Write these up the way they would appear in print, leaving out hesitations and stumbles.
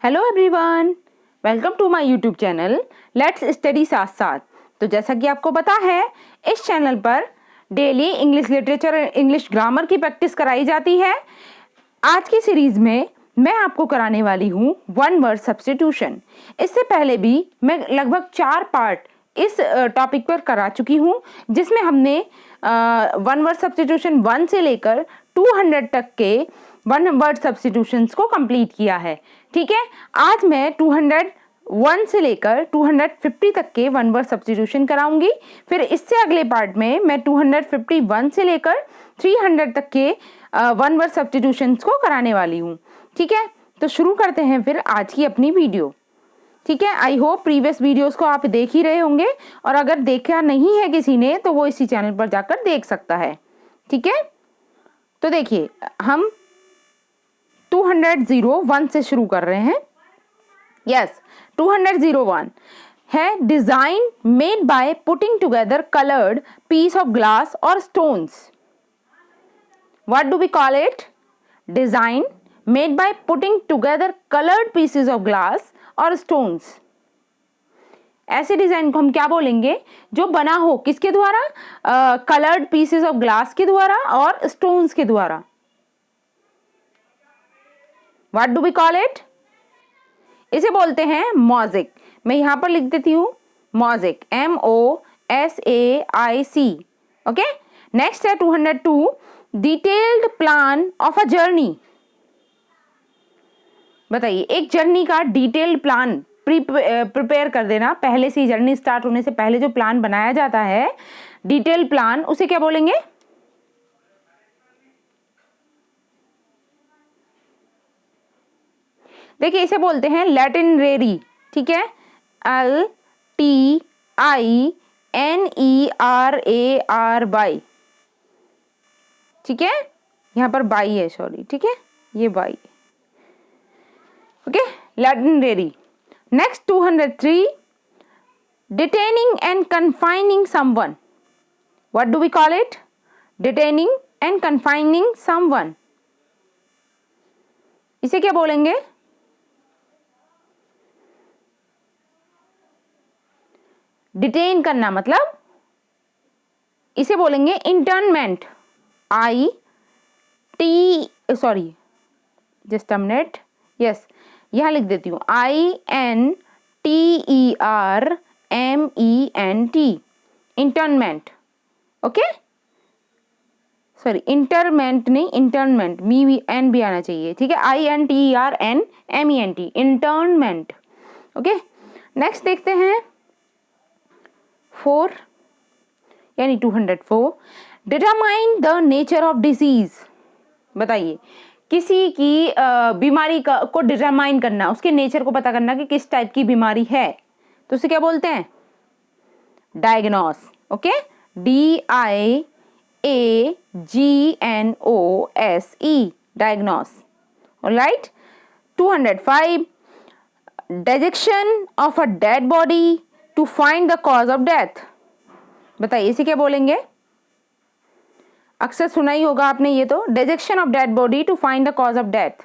Hello everyone, welcome to my YouTube channel let's study साथ साथ। तो जैसा कि आपको पता है, इस चैनल पर डेली इंग्लिश लिटरेचर और इंग्लिश ग्रामर की प्रैक्टिस कराई जाती है। आज की सीरीज में मैं आपको कराने वाली हूँ वन वर्ड सब्स्टिट्यूशन। इससे पहले भी मैं लगभग 4 पार्ट इस टॉपिक पर करा चुकी हूँ, जिसमें हमने वन वर्ड सब्स्टिट्यूशन 1 से लेकर 200 तक के वन वर्ड सब्स्टिट्यूशंस को कंप्लीट किया है। ठीक है, आज मैं 201 से लेकर 250 तक के वन वर्ड सब्स्टिट्यूशन कराऊंगी। फिर इससे अगले पार्ट में मैं 251 से लेकर 300 तक के वन वर्ड सब्स्टिट्यूशंस को कराने वाली हूँ। ठीक है, तो शुरू करते हैं फिर आज की अपनी वीडियो। ठीक है, आई होप प्रीवियस वीडियोस को आप देख ही रहे होंगे, और अगर देखा नहीं है किसी ने तो वो इसी चैनल पर जाकर देख सकता है। ठीक है, तो देखिए हम 201 से शुरू कर रहे हैं। यस, 201 है design made by putting together coloured piece of glass और stones. What do we call it? Design made by putting together coloured pieces of glass और स्टोन्स। ऐसे डिजाइन को हम क्या बोलेंगे जो बना हो किसके द्वारा? कलर्ड पीसेस ऑफ ग्लास के द्वारा और स्टोन्स के द्वारा। What do we call it? इसे बोलते हैं मोज़ेक। मैं यहां पर लिख देती हूं मोज़ेक, MOSAIC। ओके, नेक्स्ट है 202 detailed plan of a journey. बताइए, एक जर्नी का डिटेल्ड प्लान प्रिपेयर कर देना, पहले से जर्नी स्टार्ट होने से पहले जो प्लान बनाया जाता है डिटेल्ड प्लान, उसे क्या बोलेंगे? देखिए, इसे बोलते हैं लैटिनरेरी। ठीक है, LTINERARY। ठीक है, यहां पर बाई है, सॉरी। ठीक है, ये बाई। ओके, लैटिनरेरी। Next 203 detaining and confining someone. What do we call it? Detaining and confining someone. इसे क्या बोलेंगे? डिटेन करना, मतलब इसे बोलेंगे internment. Just a minute. Yes, यहां लिख देती हूं INTERMENT, internment. Okay, sorry, internment नहीं, इंटर्नमेंट, एन भी आना चाहिए। ठीक है, INTERNMENT, इंटर्नमेंट। ओके, नेक्स्ट देखते हैं 4 यानी 204 determine the nature of disease. बताइए, किसी की बीमारी को डिटरमाइन करना, उसके नेचर को पता करना कि किस टाइप की बीमारी है, तो उसे क्या बोलते हैं? Diagnose. Okay, DIAGNOSE, diagnose. Alright, 205 dissection of a dead body to find the cause of death. बताइए, इसे क्या बोलेंगे? अक्सर सुना ही होगा आपने ये तो, dissection of dead body to find the cause of death.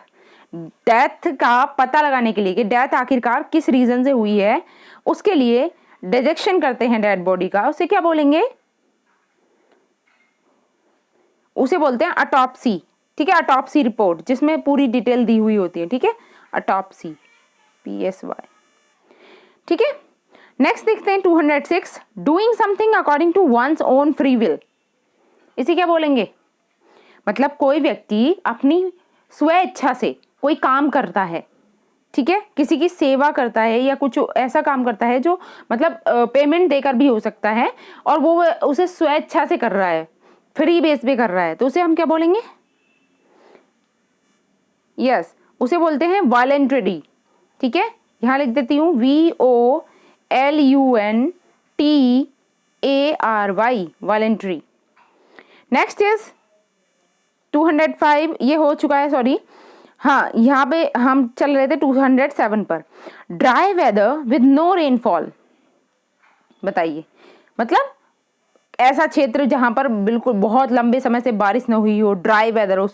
Death का पता लगाने के लिए कि डेथ आखिरकार किस रीजन से हुई है, उसके लिए डिसेक्शन करते हैं डेड बॉडी का, उसे क्या बोलेंगे? उसे बोलते हैं ऑटोप्सी। ठीक है, ऑटोप्सी रिपोर्ट, जिसमें पूरी डिटेल दी हुई होती है। ठीक है, ऑटोप्सी, PSY। ठीक है, नेक्स्ट देखते हैं 206 doing something according to one's own free will. इसे क्या बोलेंगे? मतलब कोई व्यक्ति अपनी स्वेच्छा से कोई काम करता है। ठीक है, किसी की सेवा करता है या कुछ ऐसा काम करता है जो मतलब पेमेंट देकर भी हो सकता है, और वो उसे स्वेच्छा से कर रहा है, फ्री बेस पे कर रहा है, तो उसे हम क्या बोलेंगे? यस, उसे बोलते हैं वॉलंटरी। ठीक है, यहां लिख देती हूं VOLUNTARY, वॉलंटरी। नेक्स्ट इज 205, ये हो चुका है, सॉरी। हाँ, यहाँ पे हम चल रहे थे 207 पर। Dry weather with no rainfall. बताइए, मतलब ऐसा क्षेत्र जहां पर बिल्कुल बहुत लंबे समय से बारिश न हुई हो, ड्राई वेदर हो,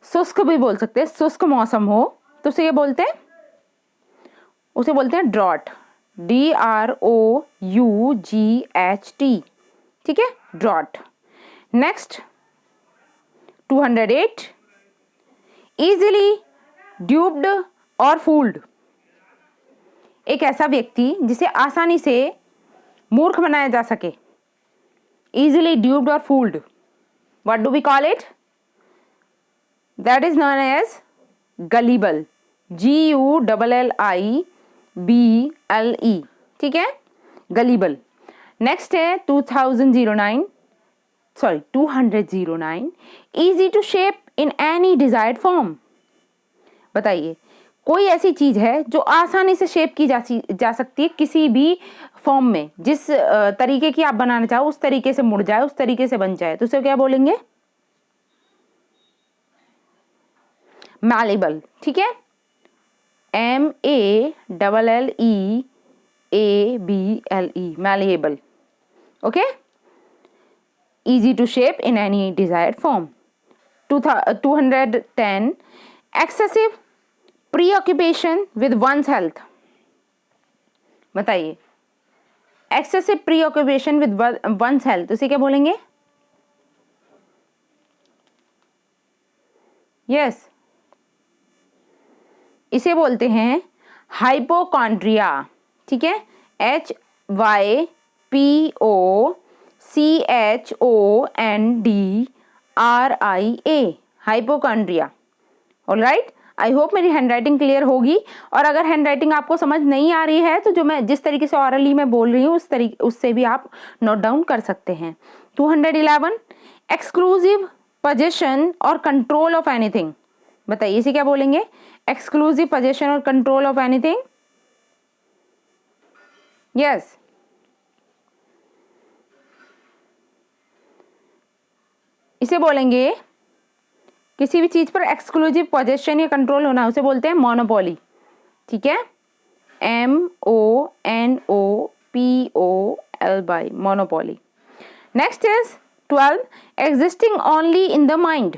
शुष्क भी बोल सकते हैं, शुष्क मौसम हो तो उसे बोलते हैं ड्रॉट, DROUGHT, ठीक है, ड्रॉट। नेक्स्ट 208, इजीली ड्यूप्ड और फूल्ड, एक ऐसा व्यक्ति जिसे आसानी से मूर्ख बनाया जा सके। इजीली ड्यूप्ड और fooled, what do we call it? That is known as gullible, GULLIBLE, ठीक है, गलीबल। नेक्स्ट है 209, easy to shape in any desired form. बताइए, कोई ऐसी चीज है जो आसानी से शेप की जा सकती है किसी भी फॉर्म में, जिस तरीके की आप बनाना चाहो उस तरीके से मुड़ जाए, उस तरीके से बन जाए, तो उसे क्या बोलेंगे? मैलेबल, ठीक है, MALLEABLE, malleable, okay, easy to shape in any desired form. 210, excessive preoccupation with one's health। बताइए, excessive preoccupation with one's health, उसे क्या बोलेंगे? yes, इसे बोलते हैं हाइपोकॉन्ड्रिया, ठीक है, HYPOCHONDRIA, hypochondria. Alright, I hope मेरी हैंडराइटिंग क्लियर होगी। और अगर हैंडराइटिंग आपको समझ नहीं आ रही है तो जो मैं जिस तरीके से ऑरली में बोल रही हूँ उससे भी आप नोट डाउन कर सकते हैं। 211, एक्सक्लूसिव पोजीशन और कंट्रोल ऑफ एनीथिंग। बताइए, इसे क्या बोलेंगे? एक्सक्लूसिव पोजीशन और कंट्रोल ऑफ एनीथिंग। यस, इसे बोलेंगे किसी भी चीज पर एक्सक्लूसिव पोजीशन या कंट्रोल होना, उसे बोलते हैं मोनोपोली, ठीक है, MONOPOLY, monopoly. Next is 12, existing only in the mind.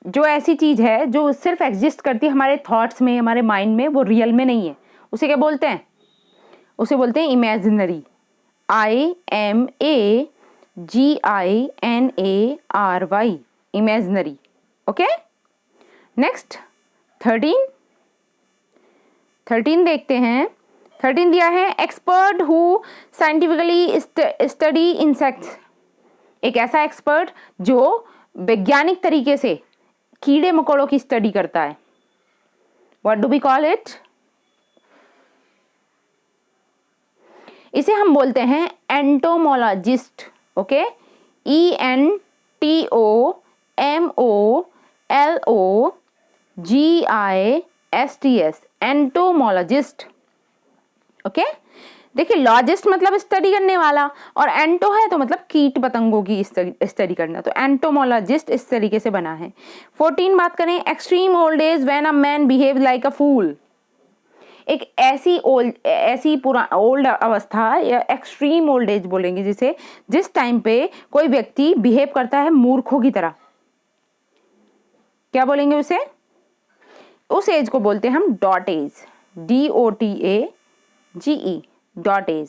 जो ऐसी चीज है जो सिर्फ एग्जिस्ट करती है हमारे थॉट्स में, हमारे माइंड में, वो रियल में नहीं है, उसे क्या बोलते हैं? उसे बोलते हैं imaginary, IMAGINARY, imaginary, okay. Next 13 देखते हैं। 13 दिया है, expert who scientifically study insects. एक ऐसा एक्सपर्ट जो वैज्ञानिक तरीके से कीड़े मकोड़ों की स्टडी करता है। What do we call it? इसे हम बोलते हैं entomologist, okay, ENTOMOLOGIST, entomologist, okay. देखिए, लॉजिस्ट मतलब स्टडी करने वाला, और एंटो है तो मतलब कीट पतंगों की स्टडी करना, तो एंटोमोलॉजिस्ट इस तरीके से बना है। 14 बात करें, extreme old age when a man behave like a fool. एक ऐसी ओल्ड अवस्था या एक्सट्रीम ओल्ड एज बोलेंगे जिसे, जिस टाइम पे कोई व्यक्ति बिहेव करता है मूर्खों की तरह, क्या बोलेंगे उसे? उस एज को बोलते हैं हम dotage, DOTAGE, dotage,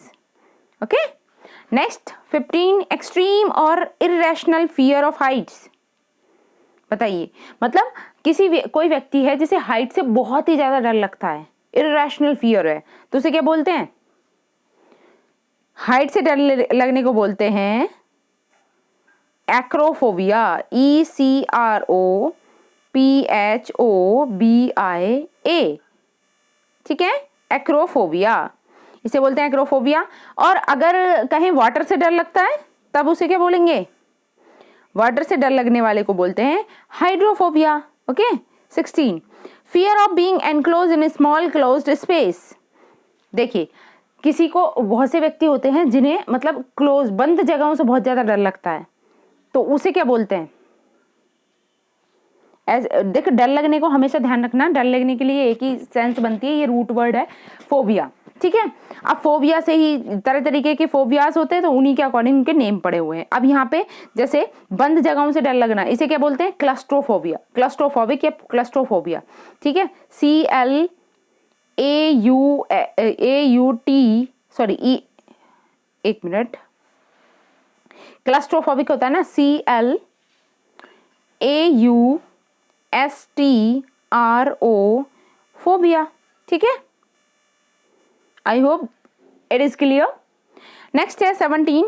okay. Next 15, extreme और इररेशनल फियर ऑफ हाइट्स। बताइए, मतलब कोई व्यक्ति है जिसे हाइट से बहुत ही ज्यादा डर लगता है, इररेशनल फियर है, तो उसे क्या बोलते हैं? हाइट से डर लगने को बोलते हैं एक्रोफोबिया, ECROPHOBIA, ठीक है, एक्रोफोबिया, इसे बोलते हैं एक्रोफोबिया। और अगर कहीं वाटर से डर लगता है तब उसे क्या बोलेंगे? वाटर से डर लगने वाले को बोलते हैं hydrophobia, okay. 16, fear of being enclose in small closed space. देखिए, किसी को, बहुत से व्यक्ति होते हैं जिन्हें मतलब क्लोज, बंद जगहों से बहुत ज्यादा डर लगता है, तो उसे क्या बोलते हैं? देख, डर लगने को हमेशा ध्यान रखना, डर लगने के लिए एक ही सेंस बनती है, ये रूट वर्ड है फोबिया, ठीक है। अब फोबिया से ही तरह तरीके के फोबियाज होते हैं, तो उन्हीं के अकॉर्डिंग उनके नेम पड़े हुए हैं। अब यहाँ पे जैसे बंद जगहों से डर लगना, इसे क्या बोलते हैं? क्लस्ट्रोफोबिया, क्लस्ट्रोफोबिक या क्लस्ट्रोफोबिया, ठीक है। CLAUT, सॉरी ई, एक मिनट, क्लस्ट्रोफोबिक होता है ना, CLAUSTRO फोबिया, ठीक है। आई hope it is clear. Next है 17,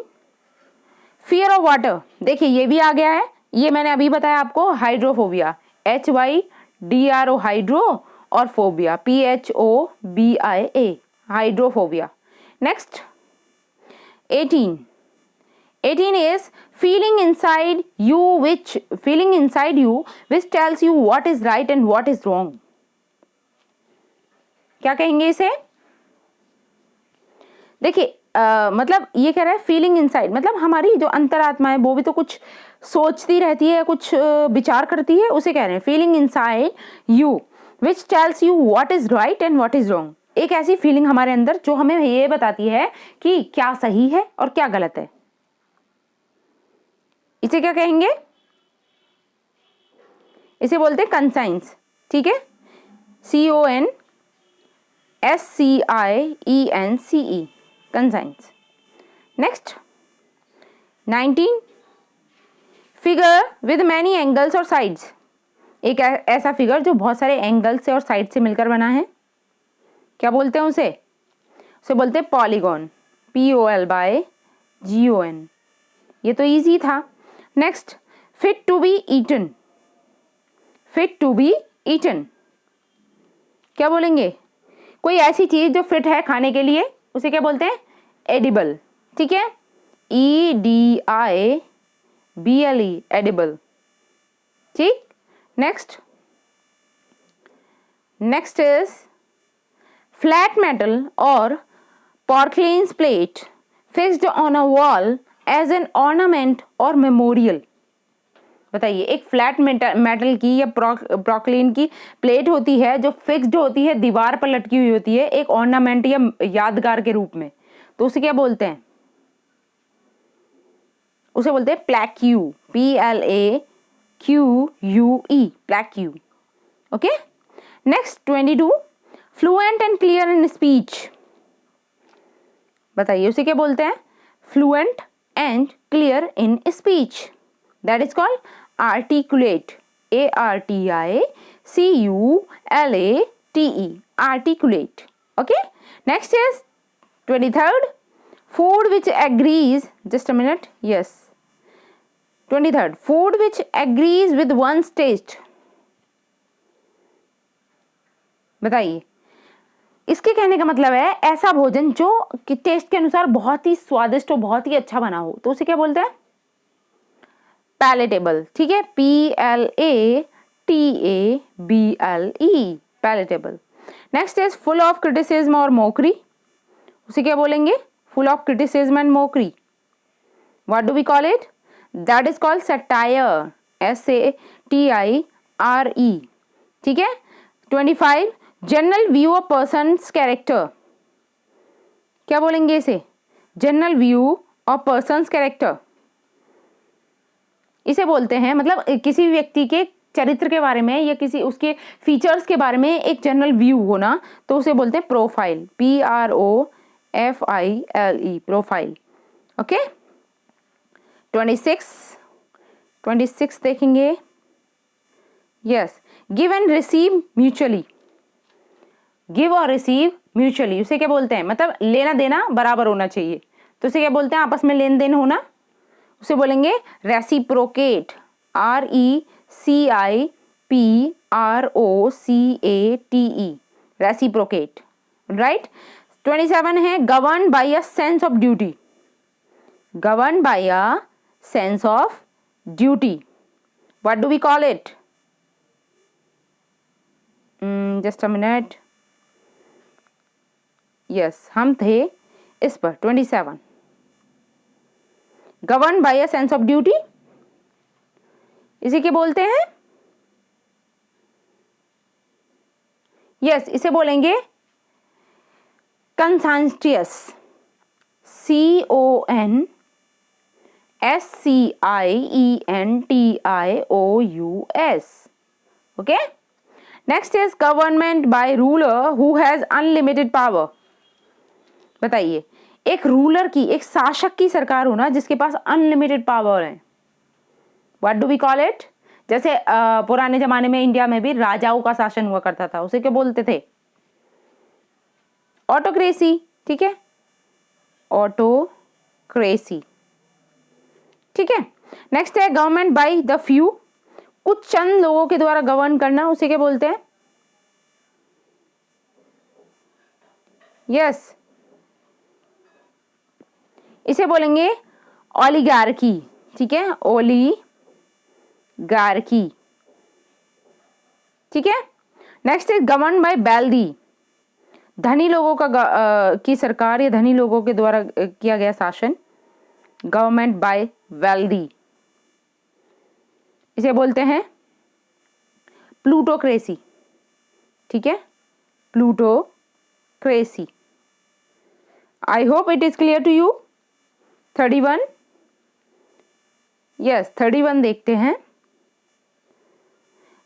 फियर ऑफ वाटर। देखिए ये भी आ गया है, ये मैंने अभी बताया आपको, हाइड्रोफोबिया, HYDRO हाइड्रो, और phobia PHOBIA, hydrophobia. Next 18 is feeling inside you which tells you what is right and what is wrong. क्या कहेंगे इसे? देखिए मतलब ये कह रहा है फीलिंग इनसाइड, मतलब हमारी जो अंतरात्मा है वो भी तो कुछ सोचती रहती है, कुछ विचार करती है, उसे कह रहे हैं feeling inside you which tells you what is right and what is wrong. एक ऐसी फीलिंग हमारे अंदर जो हमें ये बताती है कि क्या सही है और क्या गलत है, इसे क्या कहेंगे? इसे बोलते हैं कंसाइंस, ठीक है, CONSCIENCE, conscience. Next 19, figure with many angles और साइड्स। एक ऐसा फिगर जो बहुत सारे एंगल से और साइड से मिलकर बना है, क्या बोलते हैं उसे? उसे बोलते हैं पॉलीगॉन, POLGON। ये तो इजी था। Next, fit to be eaten, fit to be eaten, क्या बोलेंगे? कोई ऐसी चीज जो फिट है खाने के लिए, उसे क्या बोलते हैं? एडिबल, ठीक है, EDIBLE, एडिबल, ठीक। नेक्स्ट इज फ्लैट मेटल और porcelains plate fixed on a wall as an ornament और मेमोरियल। बताइए, एक फ्लैट मेटल की या पोर्सलेन की प्लेट होती है जो फिक्स्ड होती है, दीवार पर लटकी हुई होती है एक ऑर्नामेंट या यादगार के रूप में, तो उसे क्या बोलते हैं? उसे बोलते हैं plaque, PLAQUE, plaque, okay. Next 22, fluent and clear in speech. बताइए उसे क्या बोलते हैं? Fluent and clear in speech, that is called articulate, ARTICULATE, articulate, okay. Next is 23rd, food which agrees, just a minute, yes, 23rd, food which agrees with one's taste. बताइए, इसके कहने का मतलब है ऐसा भोजन जो कि टेस्ट के अनुसार बहुत ही स्वादिष्ट और बहुत ही अच्छा बना हो, तो उसे क्या बोलते हैं? पैलेटेबल, ठीक है, PLATABLE, palatable. Next is full of criticism और मोकरी। उसे क्या बोलेंगे? Full of criticism and mockery. What do we call it? That is called satire, SATIRE, ठीक है। 25, general view of person's character. क्या बोलेंगे इसे? General view of person's character, इसे बोलते हैं मतलब किसी व्यक्ति के चरित्र के बारे में या किसी उसके फीचर्स के बारे में एक जनरल व्यू होना, तो उसे बोलते हैं प्रोफाइल, PROFILE, प्रोफाइल, ओके। 26 देखेंगे, yes, give and receive mutually. Give और रिसीव म्यूचुअली, उसे क्या बोलते हैं? मतलब लेना देना बराबर होना चाहिए, तो उसे क्या बोलते हैं? आपस में लेन देन होना, उसे बोलेंगे रेसिप्रोकेट, RECIPROCATE, रेसिप्रोकेट, राइट। 27 है govern by a sense of duty. Govern by a sense of duty, what do we call it? Just a minute, yes, हम थे इस पर 27, govern by a sense of duty, इसे क्या बोलते हैं? Yes, इसे बोलेंगे conscientious, CONSCIENTIOUS. Okay, next is government by ruler who has unlimited power. बताइए, एक रूलर की, एक शासक की सरकार होना जिसके पास अनलिमिटेड पावर है. What do we call it? जैसे पुराने जमाने में इंडिया में भी राजाओं का शासन हुआ करता था, उसे क्या बोलते थे? ऑटोक्रेसी. ठीक है, ऑटोक्रेसी. ठीक है, नेक्स्ट है गवर्नमेंट बाय द फ्यू, कुछ चंद लोगों के द्वारा गवर्न करना, उसे क्या बोलते हैं? यस, इसे बोलेंगे ओलिगार्की. ठीक है, ओलिगार्की. ठीक है, next is govern by wealthy, धनी लोगों की सरकार या धनी लोगों के द्वारा किया गया शासन, गवर्नमेंट बाय वेल्दी. इसे बोलते हैं प्लूटोक्रेसी. ठीक है, plutocracy. I hope it is clear to you. 31. Yes, 31 देखते हैं.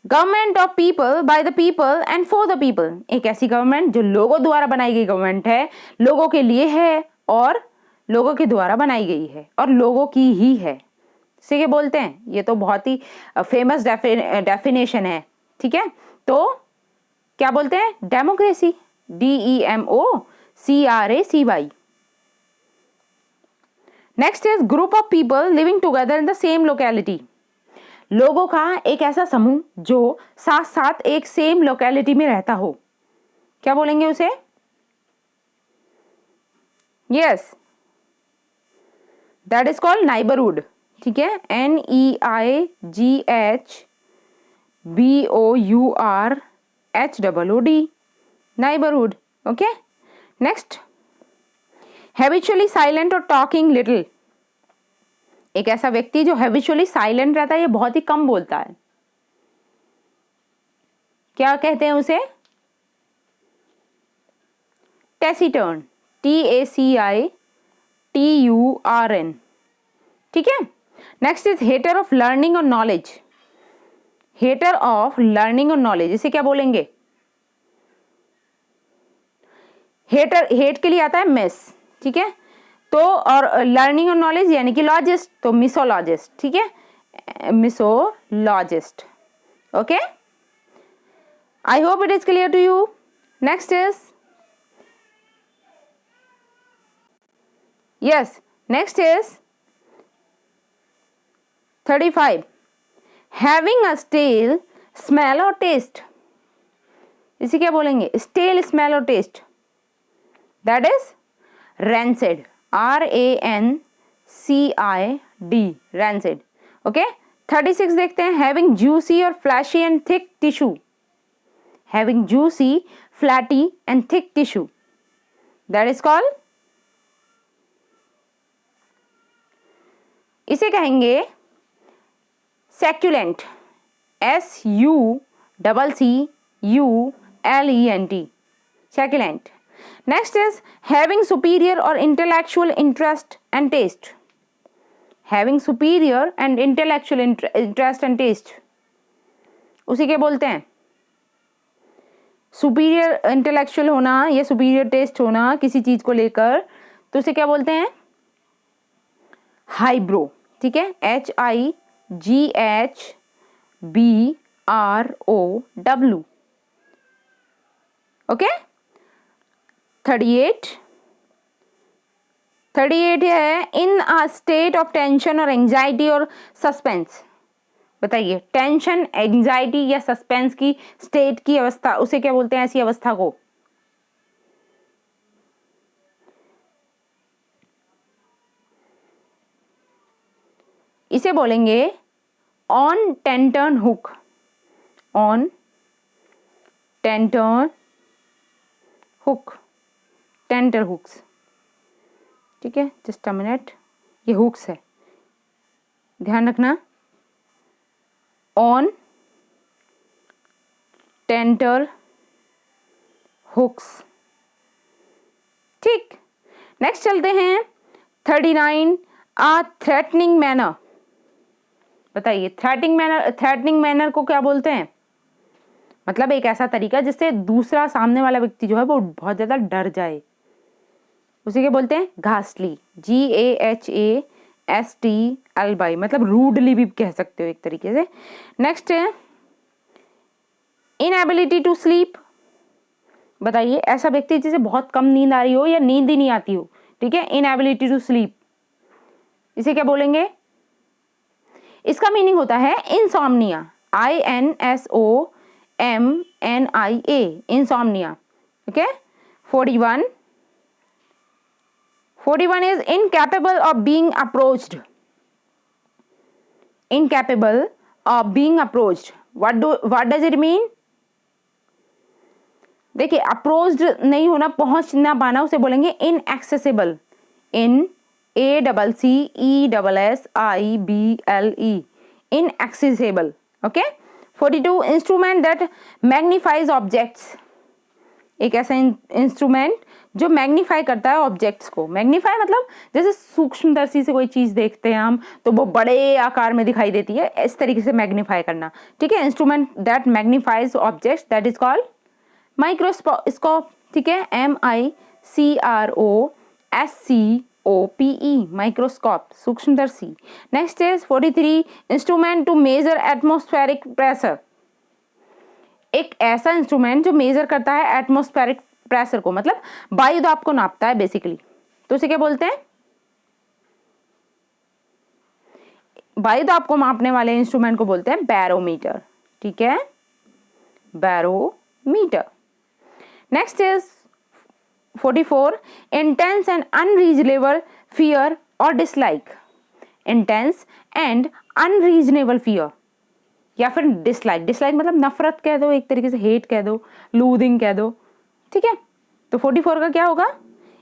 Government of people by the people and for the people, एक ऐसी गवर्नमेंट जो लोगों द्वारा बनाई गई गवर्नमेंट है, लोगों के लिए है और लोगों के द्वारा बनाई गई है और लोगों की ही है. इसे क्या बोलते हैं? ये तो बहुत ही फेमस डेफिनेशन है. ठीक है, तो क्या बोलते हैं? Democracy. DEMOCRACY. Next is group of people living together in the same locality, लोगों का एक ऐसा समूह जो साथ साथ एक सेम लोकेलिटी में रहता हो. क्या बोलेंगे उसे? Yes, that is called neighbourhood. ठीक है, NEIGHBOURHOOD, neighbourhood. Okay, next habitually silent और टॉकिंग लिटिल, एक ऐसा व्यक्ति जो हैबिचुअली साइलेंट रहता है, ये बहुत ही कम बोलता है. क्या कहते हैं उसे? टैसिटर्न. TACITURN. ठीक है, next is hater of learning और नॉलेज, हेटर ऑफ लर्निंग और नॉलेज, इसे क्या बोलेंगे? हेट के लिए आता है मिस. ठीक है, तो और लर्निंग और नॉलेज यानी कि लॉजिस्ट, तो मिसोलॉजिस्ट. ठीक है, misologist. Okay, I hope it is clear to you. Next is yes, next is 35. Having a stale smell और टेस्ट, इसे क्या बोलेंगे? स्टेल स्मेल और taste, that is rancid. RANCID, rancid. Okay, 36 देखते हैं. हैविंग जूसी और fleshy and thick tissue, having juicy, fleshy and thick tissue, that is called, इसे कहेंगे succulent. SUCCULENT, succulent. Next is having superior और intellectual interest and test, having superior and intellectual interest and taste, उसे क्या बोलते हैं? Superior intellectual होना या superior test होना किसी चीज को लेकर, तो उसे क्या बोलते हैं? हाईब्रो. ठीक है, HIGHBROW. ओके, 38 है इन अ स्टेट ऑफ टेंशन और एंजाइटी और सस्पेंस. बताइए, टेंशन, एंजाइटी या सस्पेंस की स्टेट की अवस्था, उसे क्या बोलते हैं? ऐसी अवस्था को इसे बोलेंगे on tenterhook, on tenterhook, tenterhooks. ठीक है, जस्ट अ मिनट, ये हुक्स है, ध्यान रखना. On tenterhooks. ठीक, नेक्स्ट चलते हैं 39 अ थ्रेटनिंग मैनर। बताइए थ्रेटनिंग मैनर को क्या बोलते हैं? मतलब एक ऐसा तरीका जिससे दूसरा सामने वाला व्यक्ति जो है वो बहुत ज्यादा डर जाए, उसे क्या बोलते हैं? घास्टली, GAHASTLY, मतलब रूडली भी कह सकते हो एक तरीके से। नेक्स्ट है इनएबिलिटी टू स्लीप। बताइए ऐसा व्यक्ति जिसे बहुत कम नींद आ रही हो या नींद ही नहीं आती हो, ठीक है, इनएबिलिटी टू स्लीप, इसे क्या बोलेंगे? इसका मीनिंग होता है insomnia, INSOMNIA, insomnia. Okay, 41 is incapable of being approached. Incapable of being approached. What does it mean? देखिए अप्रोच्ड नहीं होना, पहुंच ना पाना, उसे बोलेंगे inaccessible, INACCESSIBLE, inaccessible. Okay, 42 instrument that magnifies objects. एक ऐसा इंस्ट्रूमेंट जो मैग्नीफाई करता है ऑब्जेक्ट्स को। मैग्नीफाई मतलब जैसे सूक्ष्मदर्शी से कोई चीज देखते हैं हम तो वो बड़े आकार में दिखाई देती है, इस तरीके से मैग्नीफाई करना, ठीक है। Instrument that magnifies objects that is called microscope, ठीक है, MICROSCOPE, माइक्रोस्कोप, सूक्ष्मदर्शी। Next is 43 instrument to measure atmospheric pressure. एक ऐसा इंस्ट्रूमेंट जो मेजर करता है एटमॉस्फेरिक प्रेशर को, मतलब वायु दाब को नापता है बेसिकली, तो उसे क्या बोलते हैं? वायु दाब को मापने वाले इंस्ट्रूमेंट को बोलते हैं बैरोमीटर, ठीक है, barometer. Next is 44 intense and unreasonable fear और dislike. Intense and unreasonable fear या फिर डिसलाइक, डिसलाइक मतलब नफरत कह दो, एक तरीके से हेट कह दो, लूदिंग कह दो, ठीक है। तो 44 का क्या होगा?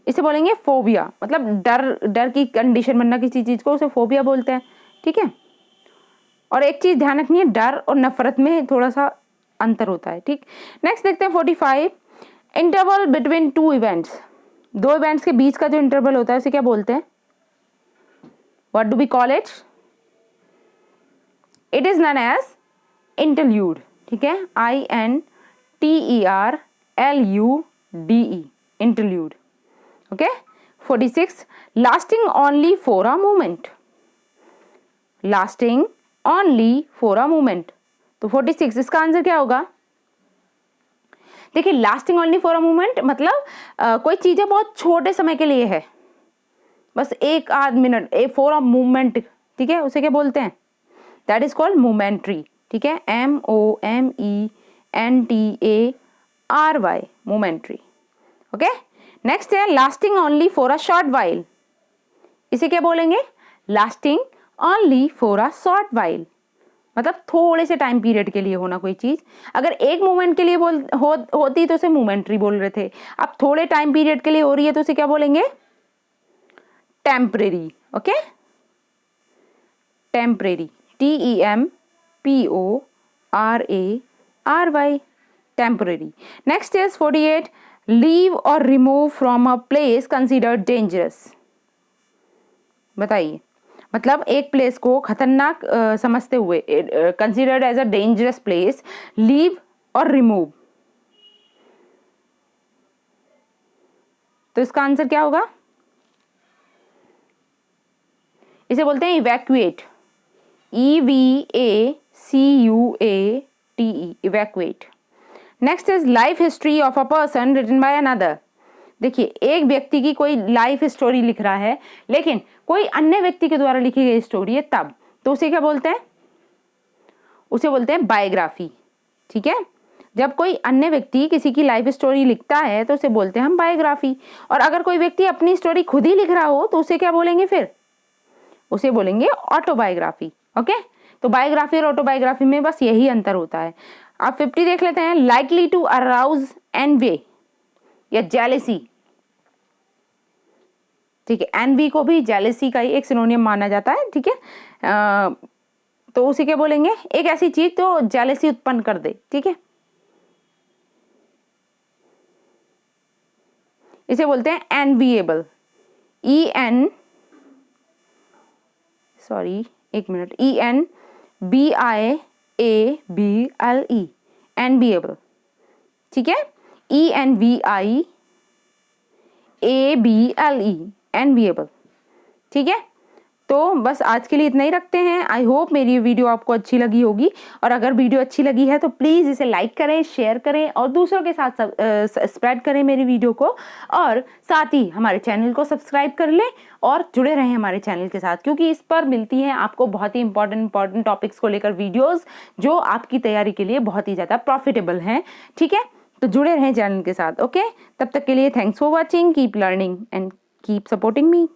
इसे बोलेंगे फोबिया, मतलब डर की कंडीशन बनना किसी चीज को, उसे फोबिया बोलते हैं, ठीक है। और एक चीज ध्यान रखनी है, डर और नफरत में थोड़ा सा अंतर होता है, ठीक। नेक्स्ट देखते हैं 45 इंटरवल बिटवीन टू इवेंट्स। दो इवेंट्स के बीच का जो इंटरवल होता है उसे क्या बोलते हैं? What do we call it? It is known as interlude, ठीक है, INTERLUDE, interlude. Okay, 46 lasting only for a moment. Lasting only for a moment, तो 46 इसका आंसर क्या होगा? देखिए lasting only for a moment मतलब कोई चीजें बहुत छोटे समय के लिए है, बस एक आध मिनट, फॉर अ मूवमेंट, ठीक है, उसे क्या बोलते हैं? दैट इज कॉल्ड मोमेंट्री, ठीक है, MOMENTARY, मोमेंट्री। ओके, नेक्स्ट है lasting only for a short while. इसे क्या बोलेंगे? Lasting only for a short while, मतलब थोड़े से टाइम पीरियड के लिए होना कोई चीज। अगर एक मोमेंट के लिए होती तो उसे मोमेंट्री बोल रहे थे, अब थोड़े टाइम पीरियड के लिए हो रही है तो उसे क्या बोलेंगे? Temporary. Okay, temporary, TEMPORARY, temporary. Next is 48 leave और remove from a place considered dangerous. बताइए, मतलब एक प्लेस को खतरनाक समझते हुए, considered as a dangerous place, leave और रिमूव, तो इसका आंसर क्या होगा? इसे बोलते हैं evacuate, EVACUATE, evacuate. Next is life history of a person written by another. देखिए एक व्यक्ति की कोई लाइफ स्टोरी लिख रहा है लेकिन कोई अन्य व्यक्ति के द्वारा लिखी गई स्टोरी है तब, तो उसे क्या बोलते हैं? उसे बोलते हैं बायोग्राफी, ठीक है। जब कोई अन्य व्यक्ति किसी की लाइफ स्टोरी लिखता है तो उसे बोलते हैं हम बायोग्राफी। और अगर कोई व्यक्ति अपनी स्टोरी खुद ही लिख रहा हो तो उसे क्या बोलेंगे? फिर उसे बोलेंगे ऑटोबायोग्राफी। ओके, तो बायोग्राफी और ऑटोबायोग्राफी में बस यही अंतर होता है। आप 50 देख लेते हैं, लाइकली टू अराउज एनवी या जेलेसी, ठीक है, एनवी को भी जेलेसी का ही एक सिनोनियम माना जाता है, ठीक है। तो उसे क्या बोलेंगे? एक ऐसी चीज तो जेलेसी उत्पन्न कर दे, ठीक है। इसे बोलते हैं एनविएबल, ENVIABLE, एनविएबल, ठीक है, ENVIABLE, एनविएबल, ठीक है। तो बस आज के लिए इतना ही रखते हैं। आई होप मेरी वीडियो आपको अच्छी लगी होगी, और अगर वीडियो अच्छी लगी है तो प्लीज़ इसे लाइक करें, शेयर करें और दूसरों के साथ स्प्रेड करें मेरी वीडियो को, और साथ ही हमारे चैनल को सब्सक्राइब कर लें और जुड़े रहें हमारे चैनल के साथ, क्योंकि इस पर मिलती हैं आपको बहुत ही इंपॉर्टेंट टॉपिक्स को लेकर वीडियोज़ जो आपकी तैयारी के लिए बहुत ही ज़्यादा प्रॉफिटेबल हैं, ठीक है। तो जुड़े रहें चैनल के साथ, ओके। तब तक के लिए thanks for watching, keep learning and keep supporting me.